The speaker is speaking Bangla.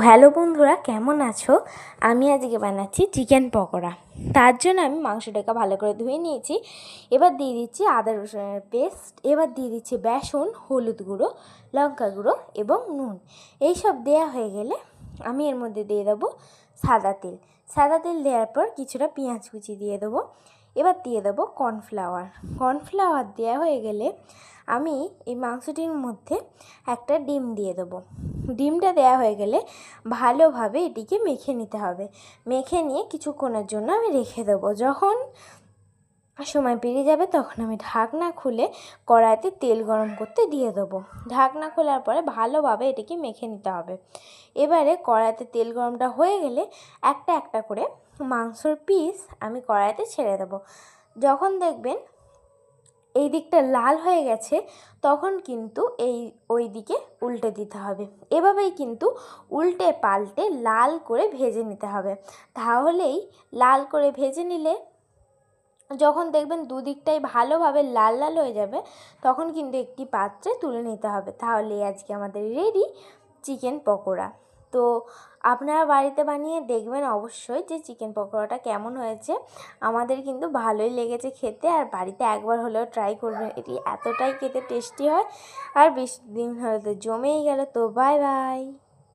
হ্যালো বন্ধুরা, কেমন আছো? আমি আজকে বানাচ্ছি চিকেন পকোড়া। তার জন্য আমি মাংসটাকে ভালো করে ধুয়ে নিয়েছি। এবার দিয়ে দিচ্ছি আদা রসুনের পেস্ট, এবার দিয়ে দিচ্ছি বেসন, হলুদ গুঁড়ো, লঙ্কা গুঁড়ো এবং নুন। এইসব দেওয়া হয়ে গেলে আমি এর মধ্যে দিয়ে দেবো সাদা তেল। সাদা তেল দেওয়ার পর কিছুটা পেঁয়াজ কুচি দিয়ে দেবো। এবার দিয়ে দেবো কর্নফ্লাওয়ার দেওয়া হয়ে গেলে আমি এই মাংসটির মধ্যে একটা ডিম দিয়ে দেবো। ডিমটা দেওয়া হয়ে গেলে ভালোভাবে এটিকে মেখে নিতে হবে। মেখে নিয়ে কিছুক্ষণের জন্য আমি রেখে দেবো। যখন সময় পেরিয়ে যাবে তখন আমি ঢাকনা খুলে কড়াইতে তেল গরম করতে দিয়ে দেবো। ঢাকনা খোলার পরে ভালোভাবে এটিকে মেখে নিতে হবে। এবারে কড়াইতে তেল গরমটা হয়ে গেলে একটা একটা করে মাংসর পিস আমি কড়াইতে ছেড়ে দেবো। যখন দেখবেন এই দিকটা লাল হয়ে গেছে তখন কিন্তু ওই দিকে উল্টে দিতে হবে। এভাবেই কিন্তু উল্টে পাল্টে লাল করে ভেজে নিতে হবে। তাহলেই লাল করে ভেজে নিলে যখন দেখবেন দুদিকটাই ভালোভাবে লাল লাল হয়ে যাবে তখন কিন্তু একটি পাত্রে তুলে নিতে হবে। তাহলেই আজকে আমাদের রেডি চিকেন পকোড়া। তো আপনারা বাড়িতে বানিয়ে দেখবেন অবশ্যই যে চিকেন পকোড়াটা কেমন হয়েছে। আমাদের কিন্তু ভালোই লেগেছে খেতে, আর বাড়িতে একবার হলেও ট্রাই করবেন। এটি এতটাই খেতে টেস্টি হয়, আর বেশি দিন হলে তো জমেই গেল। তো বাই বাই।